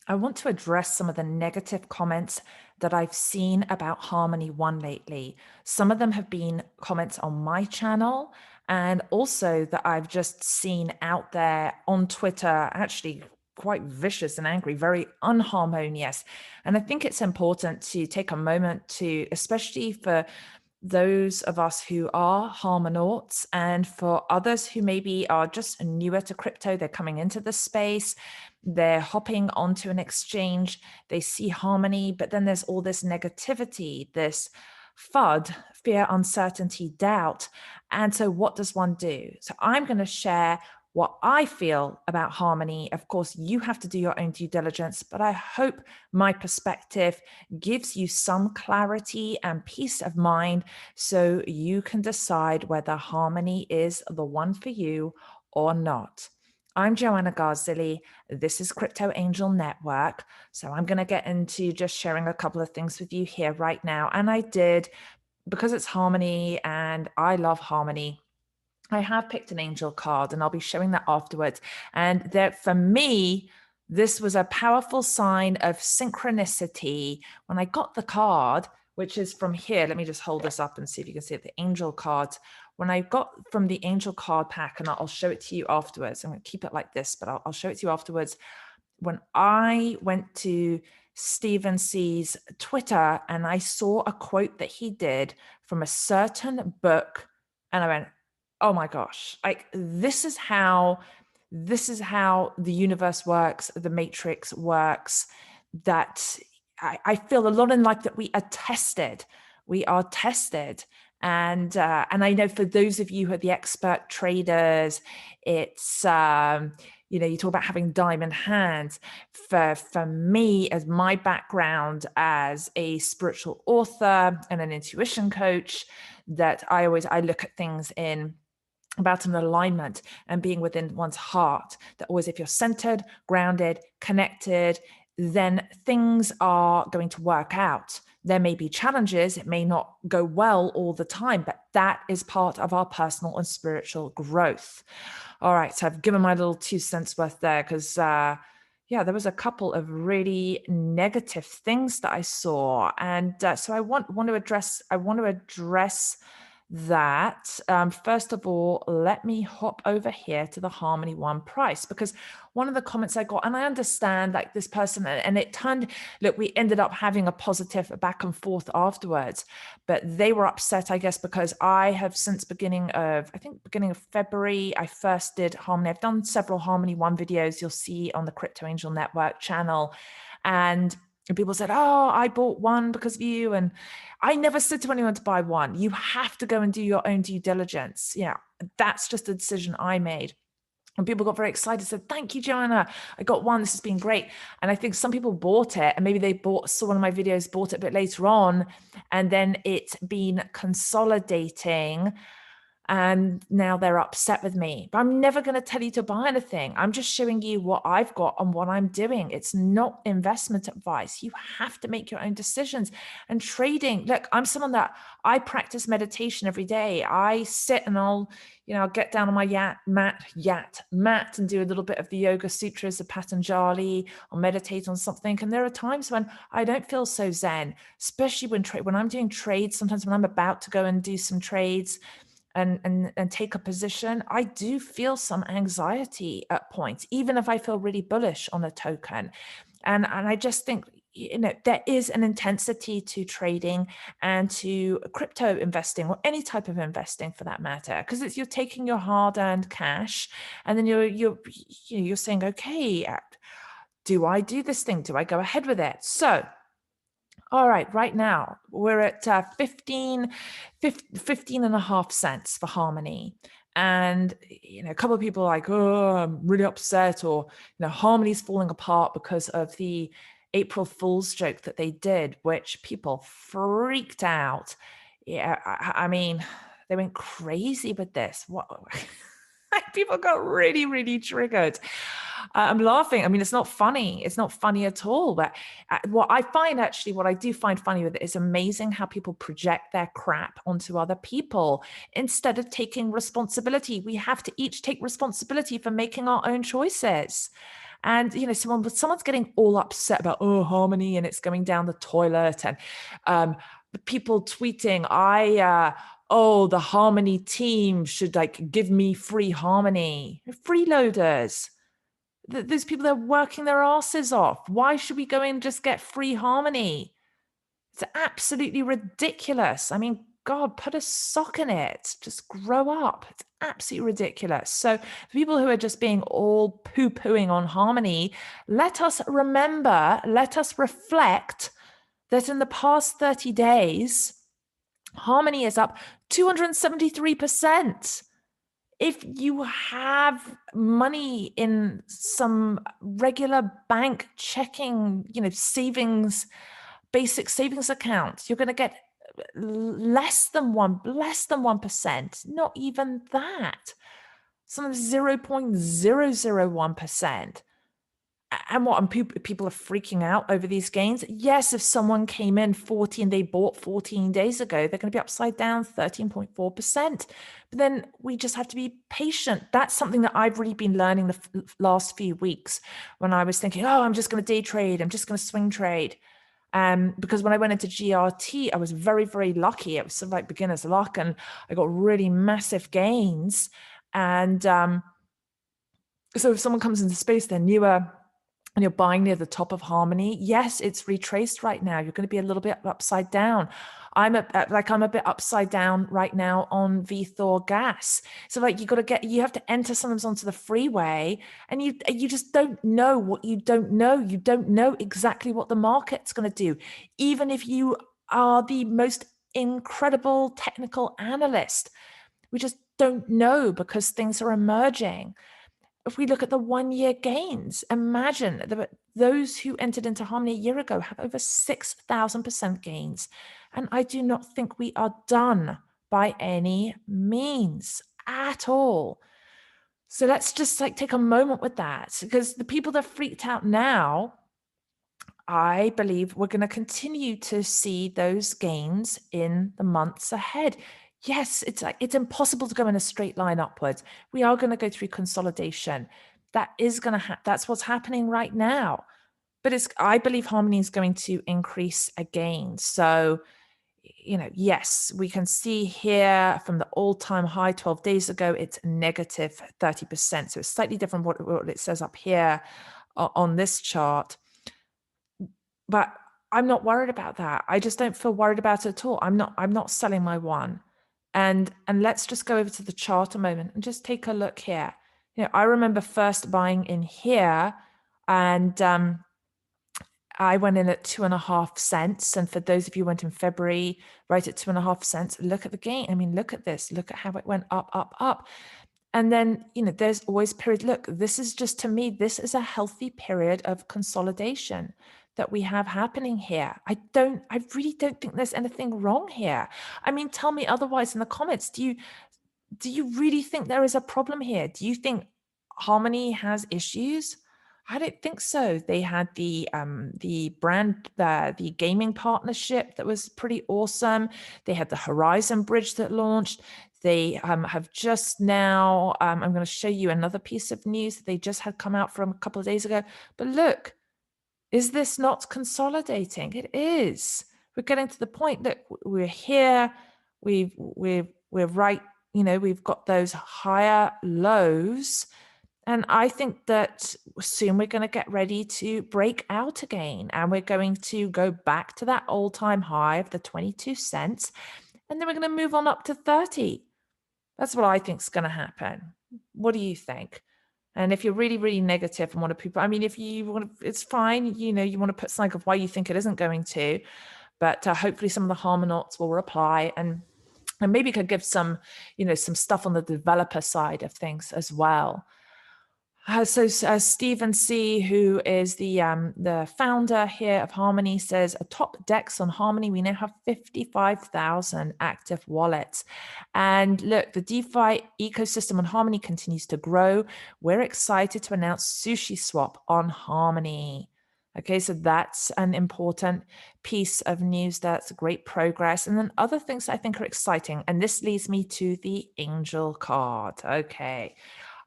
I want to address some of the negative comments that I've seen about Harmony One lately. Some of them have been comments on my channel, and also that I've just seen out there on Twitter, actually quite vicious and angry, very unharmonious. And I think it's important to take a moment to, especially for those of us who are Harmonauts and for others who maybe are just newer to crypto, they're coming into the space, they're hopping onto an exchange, they see Harmony, but then there's all this negativity, this FUD, fear, uncertainty, doubt. And so what does one do? So I'm going to share what I feel about Harmony. Of course, you have to do your own due diligence, but I hope my perspective gives you some clarity and peace of mind so you can decide whether Harmony is the one for you or not. I'm Joanna Garzilli. This is Crypto Angel Network. So I'm going to get into just sharing a couple of things with you here right now. And I did, because it's Harmony and I love Harmony, I have picked an angel card and I'll be showing that afterwards. And that for me, this was a powerful sign of synchronicity. When I got the card, which is from here, let me just hold this up and see if you can see it, the angel cards. When I got from the angel card pack, and I'll show it to you afterwards, I'm going to keep it like this, but I'll show it to you afterwards. When I went to Stephen C's Twitter and I saw a quote that he did from a certain book, and I went, oh my gosh, like this is how the universe works, the matrix works, that I feel a lot in life that we are tested. We are tested. And I know for those of you who are the expert traders, it's you talk about having diamond hands. For me, as my background as a spiritual author and an intuition coach, that I look at things in about an alignment and being within one's heart, that always, if you're centered, grounded, connected, then things are going to work out. There may be challenges, it may not go well all the time, but that is part of our personal and spiritual growth. All right, so I've given my little 2 cents worth there because there was a couple of really negative things that I saw, and so I want to address that. First of all, let me hop over here to the Harmony One price, because one of the comments I got, and I understand like this person, and it turned, look, we ended up having a positive back and forth afterwards, but they were upset, I guess, because I have since beginning of February, I first did Harmony. I've done several Harmony One videos you'll see on the Crypto Angel Network channel. And people said, oh, I bought one because of you. And I never said to anyone to buy one. You have to go and do your own due diligence. Yeah, that's just a decision I made. And people got very excited, said, thank you, Joanna. I got one. This has been great. And I think some people bought it, and maybe they saw one of my videos, bought it a bit later on, and then it's been consolidating. And now they're upset with me. But I'm never going to tell you to buy anything. I'm just showing you what I've got and what I'm doing. It's not investment advice. You have to make your own decisions. And trading, look, I'm someone that I practice meditation every day. I sit and I'll get down on my mat and do a little bit of the Yoga Sutras of Patanjali. I'll meditate on something. And there are times when I don't feel so zen, especially when I'm doing trades. Sometimes when I'm about to go and do some trades, and take a position, I do feel some anxiety at points, even if I feel really bullish on a token. And I just think, there is an intensity to trading and to crypto investing, or any type of investing for that matter, because you're taking your hard-earned cash and then you're saying, okay, do I do this thing? Do I go ahead with it? So all right now we're at 15 and a half cents for Harmony. And, a couple of people are like, oh, I'm really upset, or, Harmony's falling apart because of the April Fool's joke that they did, which people freaked out. Yeah, I mean, they went crazy with this. What? People got really, really triggered. I'm laughing. I mean, it's not funny. It's not funny at all. But what I do find funny with it is amazing how people project their crap onto other people instead of taking responsibility. We have to each take responsibility for making our own choices. And, someone's getting all upset about, oh, Harmony, and it's going down the toilet. And people tweeting, the Harmony team should give me free Harmony. Freeloaders. Those people that are working their asses off. Why should we go in and just get free Harmony? It's absolutely ridiculous. I mean, God, put a sock in it. Just grow up. It's absolutely ridiculous. So for people who are just being all poo-pooing on Harmony, let us remember, let us reflect that in the past 30 days, Harmony is up 273%. If you have money in some regular bank checking, savings, basic savings accounts, you're going to get less than 1%, not even that. Some 0.001%. And what? And people are freaking out over these gains. Yes, if someone came in 40 and they bought 14 days ago, they're going to be upside down 13.4%. But then we just have to be patient. That's something that I've really been learning the last few weeks, when I was thinking, I'm just going to day trade. I'm just going to swing trade. Because when I went into GRT, I was very, very lucky. It was sort of like beginner's luck, and I got really massive gains. And so if someone comes into space, they're newer, and you're buying near the top of Harmony, yes, it's retraced right now. You're going to be a little bit upside down. I'm a bit upside down right now on VThor gas. So you have to enter sometimes onto the freeway, and you just don't know what you don't know. You don't know exactly what the market's going to do. Even if you are the most incredible technical analyst, we just don't know because things are emerging. If we look at the 1-year gains, imagine that those who entered into Harmony a year ago have over 6,000% gains. And I do not think we are done by any means at all. So let's just take a moment with that, because the people that are freaked out now, I believe we're going to continue to see those gains in the months ahead. Yes, it's impossible to go in a straight line upwards. We are going to go through consolidation. That is going to that's what's happening right now. But I believe Harmony is going to increase again. So, yes, we can see here from the all-time high 12 days ago, it's negative 30%. So it's slightly different what it says up here on this chart. But I'm not worried about that. I just don't feel worried about it at all. I'm not selling my one. And let's just go over to the chart a moment and just take a look here. I remember first buying in here, and I went in at 2.5 cents. And for those of you who went in February, right at 2.5 cents, look at the gain. I mean, look at this. Look at how it went up, up, up. And then, there's always period. Look, this is just, to me, this is a healthy period of consolidation that we have happening here. I really don't think there's anything wrong here. I mean, tell me otherwise in the comments. Do you really think there is a problem here? Do you think Harmony has issues? I don't think so. They had the brand, the gaming partnership that was pretty awesome. They had the Horizon Bridge that launched. They have just now, I'm going to show you another piece of news that they just had come out from a couple of days ago. But look, is this not consolidating? It is. We're getting to the point that we're here. We're right. We've got those higher lows. And I think that soon we're going to get ready to break out again. And we're going to go back to that all-time high of the 22 cents. And then we're going to move on up to 30. That's what I think is going to happen. What do you think? And if you're really, really negative and want to people, I mean, if you want to, it's fine. You want to put something of why you think it isn't going to, but hopefully some of the Harmonauts will reply, and maybe could give some, some stuff on the developer side of things as well. So Stephen C., who is the founder here of Harmony, says, a top DEX on Harmony, we now have 55,000 active wallets. And look, the DeFi ecosystem on Harmony continues to grow. We're excited to announce SushiSwap on Harmony. Okay, so that's an important piece of news. That's great progress. And then other things I think are exciting. And this leads me to the angel card. Okay.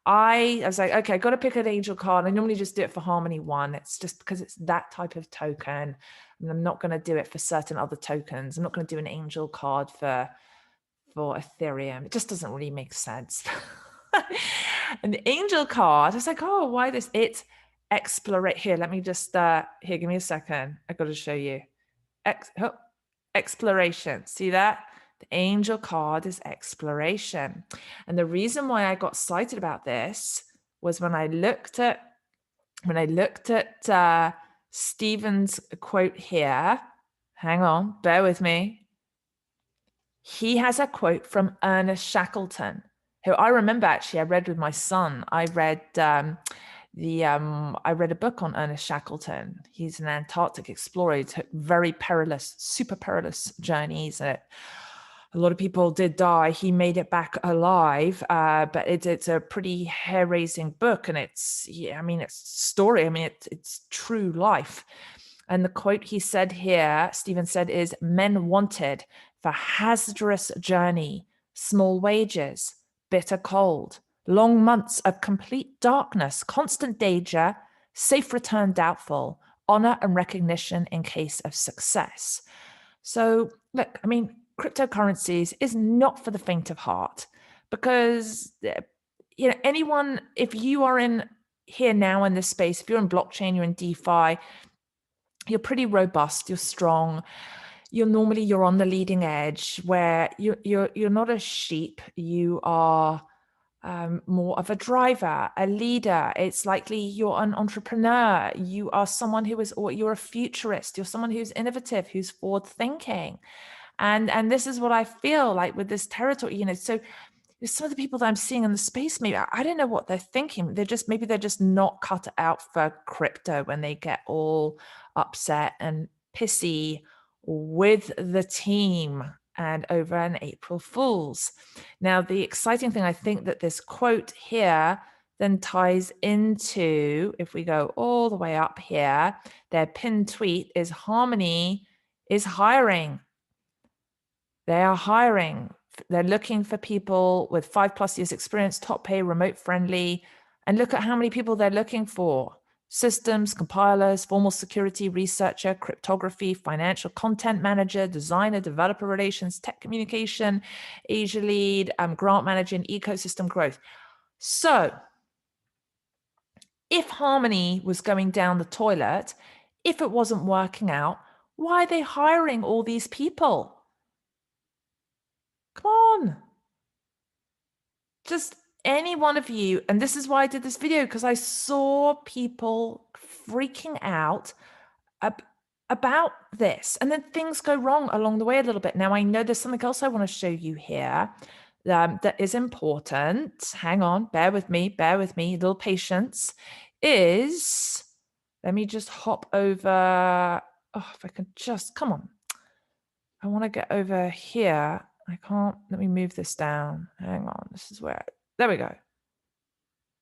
I was like, okay, got to pick an angel card. I normally just do it for Harmony One. It's just because it's that type of token. And I'm not going to do it for certain other tokens. I'm not going to do an angel card for Ethereum. It just doesn't really make sense. And the angel card, I was like, oh, why this? It's explorate. Here, let me just, here, give me a second. I got to show you. Exploration. See that? The angel card is exploration. And the reason why I got excited about this was when I looked at Stephen's quote here. Hang on, bear with me. He has a quote from Ernest Shackleton, who I remember actually I read with my son. I read a book on Ernest Shackleton. He's an Antarctic explorer. He took very perilous, super perilous journeys. A lot of people did die. He made it back alive, but it's a pretty hair-raising book, and it's story. It's true life. And the quote he said here, Stephen said, is men wanted for hazardous journey, small wages, bitter cold, long months of complete darkness, constant danger, safe return doubtful, honor and recognition in case of success. So look, cryptocurrencies is not for the faint of heart, because anyone, if you are in here now in this space, if you're in blockchain, you're in DeFi, you're pretty robust, you're strong, you're on the leading edge, where you're not a sheep, you are more of a driver, a leader. It's likely you're an entrepreneur, you are someone you're a futurist, you're someone who's innovative, who's forward thinking. And this is what I feel like with this territory, so some of the people that I'm seeing in the space, maybe I don't know what they're thinking. They're just not cut out for crypto when they get all upset and pissy with the team and over an April Fool's. Now, the exciting thing, I think that this quote here then ties into, if we go all the way up here, their pinned tweet is Harmony is hiring. They are hiring. They're looking for people with 5+ years experience, top pay, remote friendly. And look at how many people they're looking for. Systems, compilers, formal security researcher, cryptography, financial content manager, designer, developer relations, tech communication, Asia lead, grant manager, and ecosystem growth. So if Harmony was going down the toilet, if it wasn't working out, why are they hiring all these people? Come on. Just any one of you. And this is why I did this video, because I saw people freaking out about this. And then things go wrong along the way a little bit. Now, I know there's something else I want to show you here that is important. Hang on, bear with me, a little patience. Let me just hop over. Oh, if I can just, come on. I want to get over here. I can't, let me move this down. Hang on, this is where, there we go.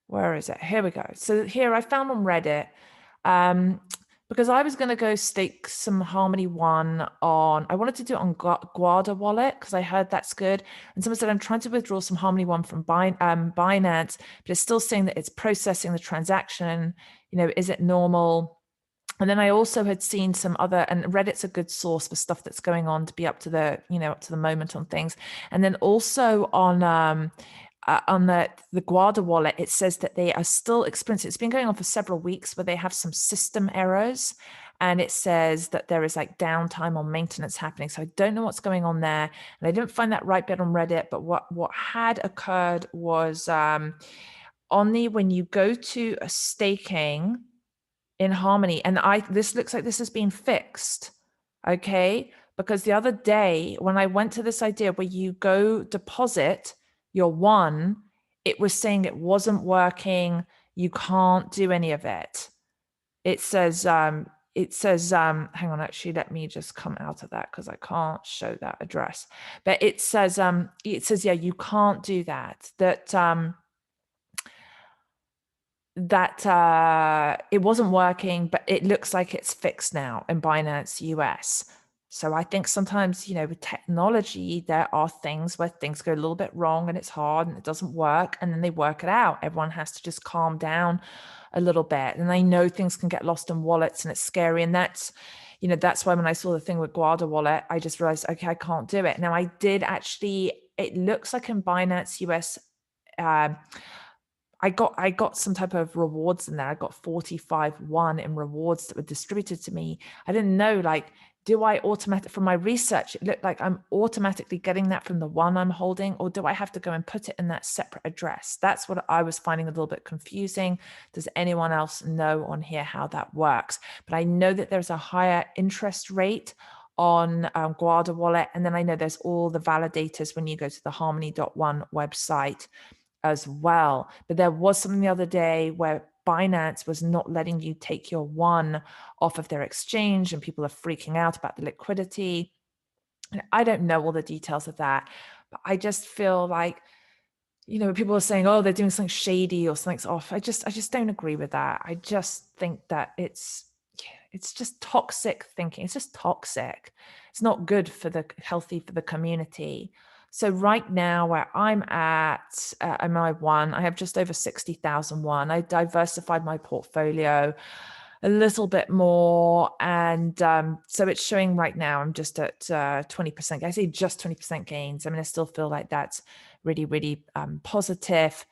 Where is it? Here we go. So here I found on Reddit, because I was going to go stake some Harmony One on, I wanted to do it on Guarda wallet because I heard that's good. And someone said, I'm trying to withdraw some Harmony One from Binance, but it's still saying that it's processing the transaction. Is it normal? And then I also had seen some other, and Reddit's a good source for stuff that's going on to be up to the moment on things. And then also on the Guarda wallet, it says that they are still experiencing, it's been going on for several weeks, where they have some system errors. And it says that there is like downtime or maintenance happening. So I don't know what's going on there. And I didn't find that right bit on Reddit, but what had occurred was when you go to a staking in Harmony, and this looks like this has been fixed, okay? Because the other day when I went to this idea where you go deposit your one, it was saying it wasn't working, you can't do any of it. It says, hang on, actually, let me just come out of that because I can't show that address. But it says, yeah, you can't do that. That it wasn't working, but it looks like it's fixed now in Binance US. So I think sometimes, with technology, there are things where things go a little bit wrong and it's hard and it doesn't work, and then they work it out. Everyone has to just calm down a little bit. And I know things can get lost in wallets and it's scary. And that's why when I saw the thing with Guarda Wallet, I just realized, okay, I can't do it. Now I did actually, it looks like in Binance US, um, I got some type of rewards in there. I got 45 in rewards that were distributed to me. I didn't know, like, do I automatic from my research? It looked like I'm automatically getting that from the one I'm holding, or do I have to go and put it in that separate address? That's what I was finding a little bit confusing. Does anyone else know on here how that works? But I know that there's a higher interest rate on Guarda Wallet. And then I know there's all the validators when you go to the Harmony.one website as well. But there was something the other day where Binance was not letting you take your one off of their exchange, and people are freaking out about the liquidity. And I don't know all the details of that, but I just feel like, people are saying, oh, they're doing something shady or something's off. I just don't agree with that. I just think that it's just toxic thinking. It's just toxic. It's not good for the healthy for the community. So right now where I'm at, my one, I have just over 60,000 one. I diversified my portfolio a little bit more. And so it's showing right now, I'm just at 20%. I say just 20% gains. I mean, I still feel like that's really, really positive.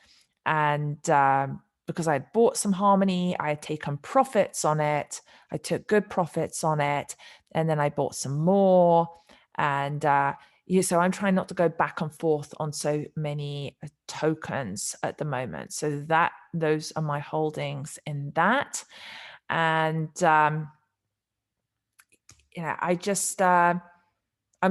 And because I had bought some Harmony, I had taken profits on it. I took good profits on it. And then I bought some more. And so I'm trying not to go back and forth on so many tokens at the moment. So those are my holdings in that. And I just I'm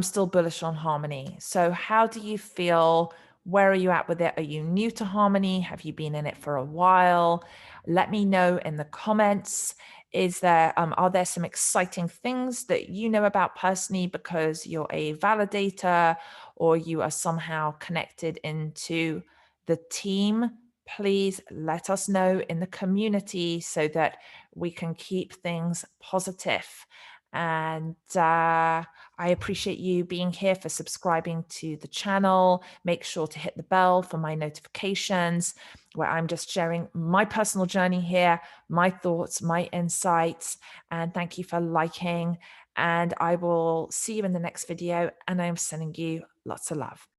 still bullish on Harmony. So how do you feel? Where are you at with it? Are you new to Harmony? Have you been in it for a while? Let me know in the comments. Are there some exciting things that you know about personally because you're a validator or you are somehow connected into the team? Please let us know in the community so that we can keep things positive. And I appreciate you being here, for subscribing to the channel. Make sure to hit the bell for my notifications, where I'm just sharing my personal journey here, my thoughts, my insights. And thank you for liking. And I will see you in the next video. And I'm sending you lots of love.